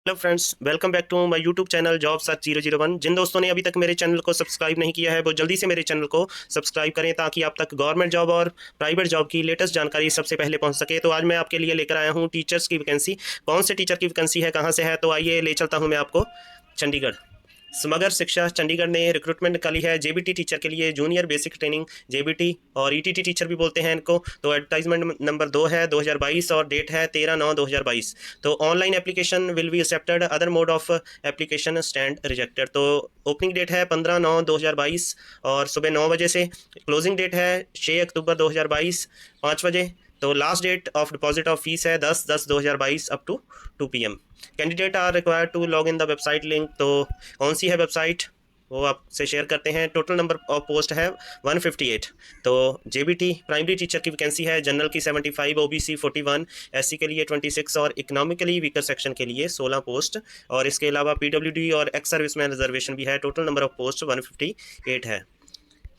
Hello friends, welcome back to my YouTube channel job search 001। जिन दोस्तों ने अभी तक मेरे चैनल को सब्सक्राइब नहीं किया है वो जल्दी से मेरे चैनल को सब्सक्राइब करें ताकि आप तक गवर्नमेंट जॉब और प्राइवेट जॉब की लेटेस्ट जानकारी सबसे पहले पहुंच सके। तो आज मैं आपके लिए लेकर आया हूं टीचर्स की वैकेंसी। कौन से टीचर की वैकेंसी है, कहाँ से है, तो आइए ले चलता हूँ मैं आपको चंडीगढ़। समग्र शिक्षा चंडीगढ़ ने रिक्रूटमेंट निकाली है जेबीटी टीचर के लिए, जूनियर बेसिक ट्रेनिंग जेबीटी, और ईटीटी टीचर भी बोलते हैं इनको। तो एडवर्टाइजमेंट नंबर 2 है 2022 और डेट है 13/9/2022। तो online application will be accepted, other mode of application stand rejected. तो ओपनिंग डेट है 15/9/2022 और सुबह 9 बजे से। क्लोजिंग डेट है 6 अक्टूबर 2022 5 बजे। तो last date of deposit of fees है 10/10/2022 up to 2 PM। Candidates are required to log in the website link. तो कौन सी है वेबसाइट वो आपसे शेयर करते हैं। टोटल नंबर ऑफ पोस्ट है 158। तो जेबीटी प्राइमरी टीचर की वैकेंसी है, जनरल की 75, ओबीसी 41, एससी के लिए 26 और इकोनॉमिकली वीकर सेक्शन के लिए 16 पोस्ट। और इसके अलावा पीडब्ल्यूडी और एक्स सर्विसमैन रिजर्वेशन भी है। टोटल नंबर ऑफ पोस्ट 158 है।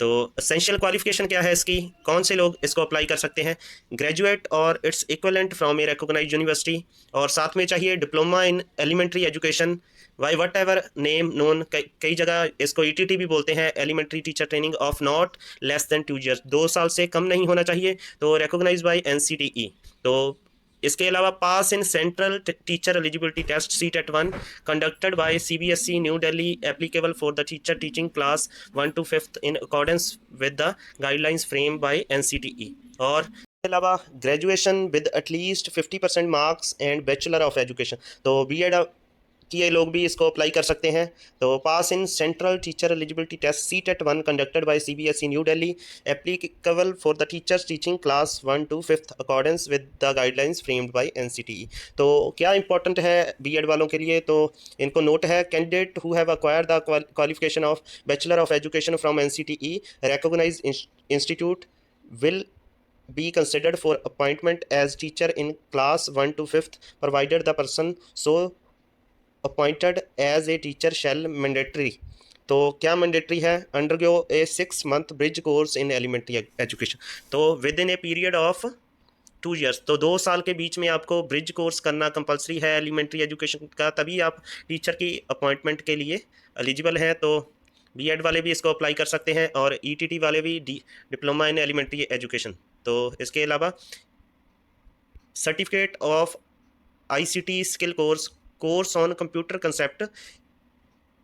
तो असेंशियल क्वालिफिकेशन क्या है इसकी, कौन से लोग इसको अप्लाई कर सकते हैं। ग्रेजुएट और it's equivalent from a recognised university, और साथ में चाहिए diploma in elementary education by whatever name known. कई जगह इसको ईटीटी भी बोलते हैं, elementary teacher training of not less than 2 years, 2 साल से कम नहीं होना चाहिए। तो रिकॉग्नाइज बाई एनसीटीई। तो इसके अलावा pass in central teacher eligibility test CTET-1 conducted by CBSE New Delhi, applicable for the teacher teaching class 1 to 5th in accordance with the guidelines frame by NCTE। और इसके अलावा graduation with at least 50% marks and bachelor of education. तो BEd कि ये लोग भी इसको apply कर सकते हैं। तो pass in central teacher eligibility test CTET-1 conducted by CBSE New Delhi, applicable for the teachers teaching class 1 to 5th accordance with the guidelines framed by NCTE। तो क्या इंपॉर्टेंट है बीएड वालों के लिए, तो इनको नोट है। Candidate who have acquired the qualification of bachelor of education from NCTE recognized institute will be considered for appointment as teacher in class 1 to 5th provided the person so appointed as a teacher shall mandatory. तो क्या mandatory है, undergo a 6 month bridge course in elementary education. तो within a period of 2 years, तो 2 साल के बीच में आपको ब्रिज कोर्स करना कंपलसरी है एलिमेंट्री एजुकेशन का, तभी आप टीचर की अपॉइंटमेंट के लिए एलिजिबल हैं। तो बीएड वाले भी इसको अप्लाई कर सकते हैं और ईटीटी वाले भी डिप्लोमा इन एलिमेंट्री एजुकेशन। तो इसके अलावा certificate of ICT skill course on computer concept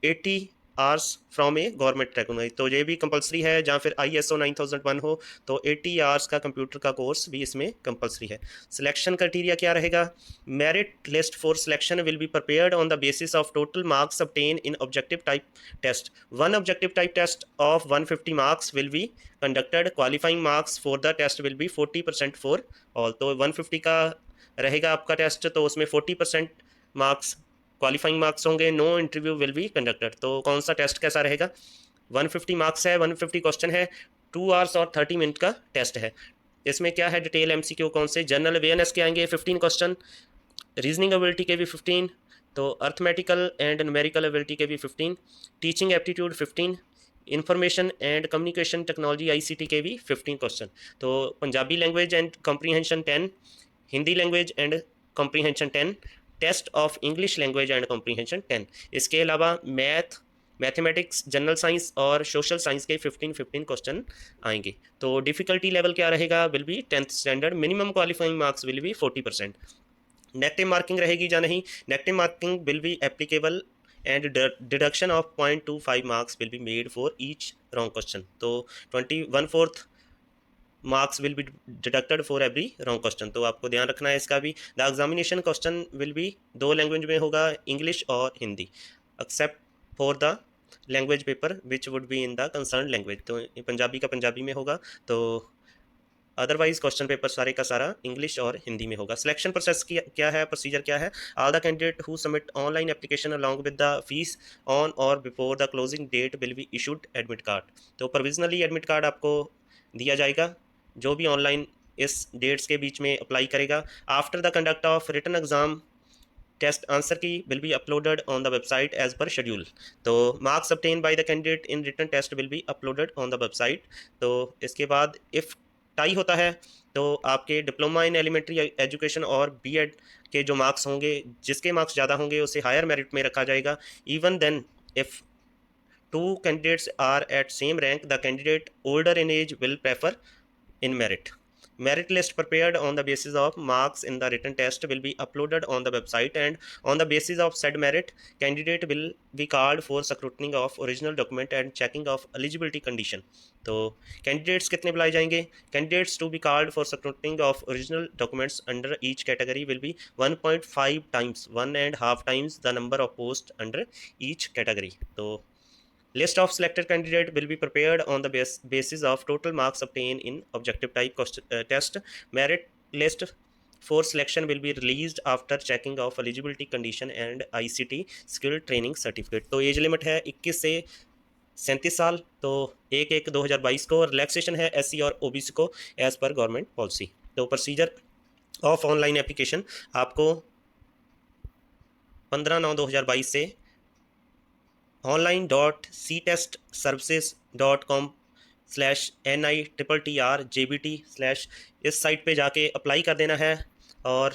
80 hours from a government recognise. तो ये भी कंपलसरी है, जहाँ फिर ISO 9001 हो तो 80 आवर्स का कंप्यूटर का कोर्स भी इसमें कंपलसरी है। सिलेक्शन क्राइटेरिया क्या रहेगा, merit list for selection will be prepared on the basis of total marks obtained in objective type test. One objective type test of 150 marks will be conducted, qualifying marks for the test will be 40% for all. तो 150 का रहेगा आपका test, तो उसमें 40% marks qualifying marks होंगे। No interview will be conducted. तो कौन सा टेस्ट कैसा रहेगा, 150 मार्क्स है, 150 क्वेश्चन है, 2 आवर्स और 30 मिनट का टेस्ट है। इसमें क्या है, डिटेल MCQ कौन से, जनरल अवेयरनेस के आएंगे 15 क्वेश्चन, रीजनिंग एबिलिटी के भी 15, तो अर्थमेटिकल एंड न्यूमेरिकल एबिलिटी के भी 15, teaching aptitude 15, information and communication technology ICT के भी 15 क्वेश्चन। तो Punjabi language and comprehension 10, Hindi language and comprehension 10, test of English language and comprehension 10। इसके अलावा मैथमेटिक्स, जनरल साइंस और सोशल साइंस के 15 क्वेश्चन आएंगे। तो डिफ़िकल्टी लेवल क्या रहेगा, will be 10th standard, minimum qualifying marks will be 40%। Negative marking रहेगी या नहीं, negative marking will be applicable and deduction of 0.25 marks will be made for each wrong question. तो 21/4 marks will be deducted for every wrong question. तो आपको ध्यान रखना है इसका भी। The examination question will be 2 language में होगा, इंग्लिश और Hindi, except for the language paper which would be in the concern language. तो पंजाबी का पंजाबी में होगा, तो अदरवाइज क्वेश्चन पेपर सारे का सारा इंग्लिश और हिंदी में होगा। सिलेक्शन प्रोसेस क्या है, प्रोसीजर क्या है, all the candidate who submit online application along with the fees on or before the closing date will be issued admit card. तो प्रोविजनली एडमिट कार्ड आपको दिया जाएगा जो भी ऑनलाइन इस डेट्स के बीच में अप्लाई करेगा। After the conduct of written exam test answer key will be uploaded on the website as per schedule. तो marks obtained by the candidate in written test will be uploaded on the website. तो इसके बाद if tie होता है तो आपके diploma in elementary education और BEd के जो मार्क्स होंगे, जिसके मार्क्स ज़्यादा होंगे उसे हायर मेरिट में रखा जाएगा। Even then if two candidates are at same rank, the candidate older in age will prefer in merit. Merit list prepared on the basis of marks in the written test will be uploaded on the website, and on the basis of said merit, candidate will be called for scrutiny of original document and checking of eligibility condition. तो candidates कितने बुलाए जाएंगे? Candidates to be called for scrutiny of original documents under each category will be 1.5 times, 1.5 times the number of posts under each category. तो list of selected candidate will be prepared on the basis of total marks obtained in objective type test. Merit list for selection will be released after checking of eligibility condition and ICT skill training certificate. तो age limit है 21 से 37 साल। तो 1/1/2022 को relaxation है SC और OBC को as per government policy. तो प्रोसीजर ऑफ ऑनलाइन एप्लीकेशन आपको 15/9/2022 से online.ctestservices.com/NITTRJBT/ इस साइट पे जाके अप्लाई कर देना है। और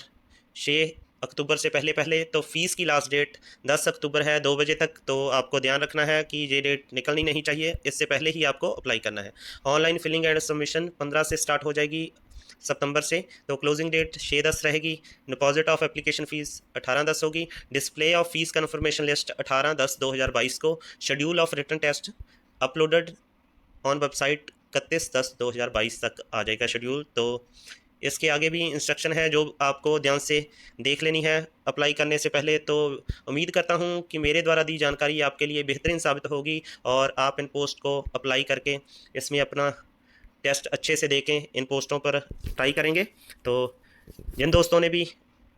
6 अक्टूबर से पहले पहले तो फ़ीस की लास्ट डेट 10 अक्टूबर है 2 बजे तक। तो आपको ध्यान रखना है कि ये डेट निकलनी नहीं चाहिए, इससे पहले ही आपको अप्लाई करना है। ऑनलाइन फिलिंग एंड सबमिशन 15 से स्टार्ट हो जाएगी सितंबर से। तो क्लोजिंग डेट 6/10 रहेगी। डिपॉजिट ऑफ एप्लीकेशन फ़ीस 18/10 होगी। Display of fees confirmation list 18/10/2022 को। Schedule of written test uploaded on website 31/10/2022 तक आ जाएगा शेड्यूल। तो इसके आगे भी इंस्ट्रक्शन है जो आपको ध्यान से देख लेनी है अप्लाई करने से पहले। तो उम्मीद करता हूँ कि मेरे द्वारा दी जानकारी आपके लिए बेहतरीन साबित होगी और आप इन पोस्ट को अप्लाई करके इसमें अपना टेस्ट अच्छे से देखें, इन पोस्टों पर ट्राई करेंगे। तो जिन दोस्तों ने भी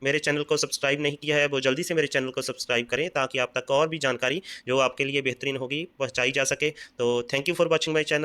मेरे चैनल को सब्सक्राइब नहीं किया है वो जल्दी से मेरे चैनल को सब्सक्राइब करें ताकि आप तक और भी जानकारी जो आपके लिए बेहतरीन होगी पहुंचाई जा सके। तो thank you for watching my channel.